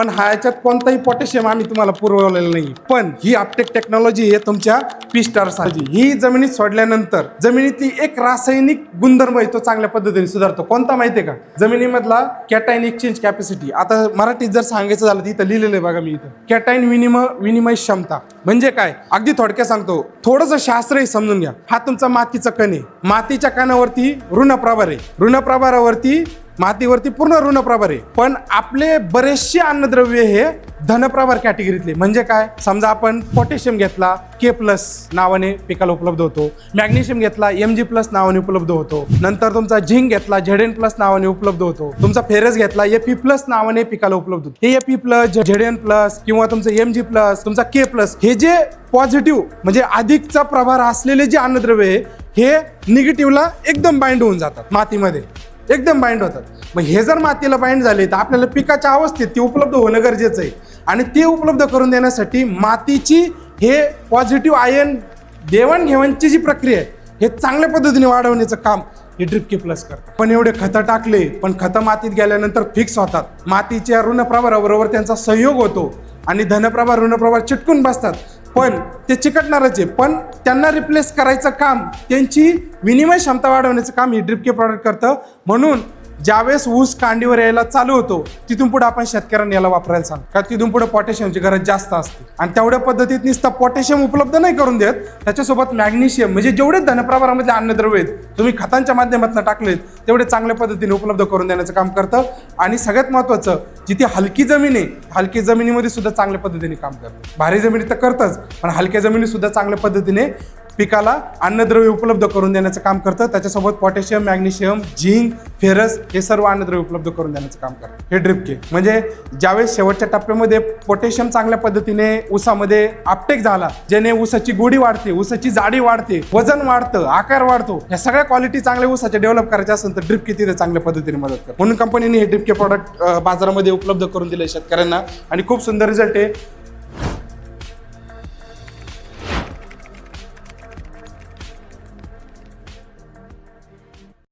पण ह्याच्यात कोणताही पोटॅशियम आम्ही तुम्हाला पुरवलेलं नाही. पण ही अपटेक टेक्नॉलॉजी आहे तुमच्या पी स्टार साठी. ही जमिनीत सोडल्यानंतर जमिनीतली एक रासायनिक गुणधर्म आहे तो चांगल्या पद्धतीने सुधारतो. कोणता माहितीये का? जमिनीमधला कॅटायन एक्सचेंज कॅपॅसिटी. आता मराठीत जर सांगायचं झालं तर इथं लिहिलेलं आहे बघा, मी इथं कॅटायन विनिमय क्षमता म्हणजे काय, अगदी थोडक्यात सांगतो, थोडंसं शास्त्रही समजून घ्या. हा तुमचा मातीचा कण आहे. मातीच्या कणावरती ऋणप्रभार आहे, ऋणप्रभारावरती मातीवरती पूर्ण ऋणप्रभार आहे. पण आपले बरेचसे अन्नद्रव्य हे धनप्रभार कॅटेगरीतले. म्हणजे काय, समजा आपण पोटॅशियम घेतला K+ नावाने पिकाला उपलब्ध होतो, मॅग्नेशियम घेतला Mg+ नावाने उपलब्ध होतो, नंतर तुमचा झिंक घेतला Zn+ नावाने उपलब्ध होतो, तुमचा फेरस घेतला Fe+ नावाने पिकाला उपलब्ध होतो. हे Fe+, Zn+ किंवा तुमचं Mg+, तुमचा K+, हे जे पॉझिटिव्ह म्हणजे अधिकचा प्रभार असलेले जे अन्नद्रव्य आहे हे निगेटिव्हला एकदम बाइंड होऊन जातात, मातीमध्ये एकदम बाइंड होतात. मग हे जर मातीला बाइंड झाले तर आपल्याला पिकाच्या अवस्थेत ते उपलब्ध होणं गरजेचं आहे. आणि ते उपलब्ध करून देण्यासाठी मातीची हे पॉझिटिव्ह आयन देवाणघेवाणची जी प्रक्रिया आहे हे चांगल्या पद्धतीने वाढवण्याचं काम हे ड्रिप K+ करतात. पण एवढे खतं टाकले पण खतं मातीत गेल्यानंतर फिक्स होतात. मातीच्या ऋणप्रभाराबरोबर त्यांचा संयोग होतो आणि धनप्रभार ऋणप्रभार चिटकून बसतात. पण ते चिकटणारच आहे, पण त्यांना रिप्लेस करायचं काम, त्यांची विनिमय क्षमता वाढवण्याचं काम हे ड्रिप K प्रॉडक्ट करतं. म्हणून ज्यावेळेस ऊस कांडीवर यायला चालू होतो तिथून पुढे आपण शेतकऱ्यांना याला वापरायला सांग, कारण तिथून पुढे पोटॅशियमची गरज जास्त असते. आणि तेवढ्या पद्धतीत नुसतं पोटॅशियम उपलब्ध नाही करून देत, त्याच्यासोबत मॅग्नेशियम म्हणजे जेवढे धनप्रभारामधले अन्नद्रव्य आहेत तुम्ही खतांच्या माध्यमातून टाकलेत तेवढे चांगल्या पद्धतीने उपलब्ध करून देण्याचं काम करतं. आणि सगळ्यात महत्त्वाचं, जिथे हलकी जमीन आहे हलकी जमिनीमध्ये सुद्धा चांगल्या पद्धतीने काम करतं. भारी जमिनीत तर करतच, पण हलक्या जमिनीत सुद्धा चांगल्या पद्धतीने पिकाला अन्नद्रव्य उपलब्ध करून देण्याचं काम करतं. त्याच्यासोबत पोटॅशियम, मॅग्नेशियम, झिंक, फेरस हे सर्व अन्नद्रव्य उपलब्ध करून देण्याचं काम करतं हे ड्रिप K. म्हणजे ज्यावेळेस शेवटच्या टप्प्यामध्ये पोटॅशियम चांगल्या पद्धतीने ऊसामध्ये अपटेक झाला, ज्याने ऊसाची गोडी वाढते, ऊसाची जाडी वाढते, वजन वाढतं, आकार वाढतो, या सगळ्या क्वालिटी चांगल्या ऊसाच्या डेव्हलप करायच्या असेल तर ड्रिप K तिथे चांगल्या पद्धतीने मदत करते. म्हणून कंपनीने हे ड्रिप K प्रॉडक्ट बाजारामध्ये उपलब्ध करून दिले शेतकऱ्यांना आणि खूप सुंदर रिझल्ट आहे.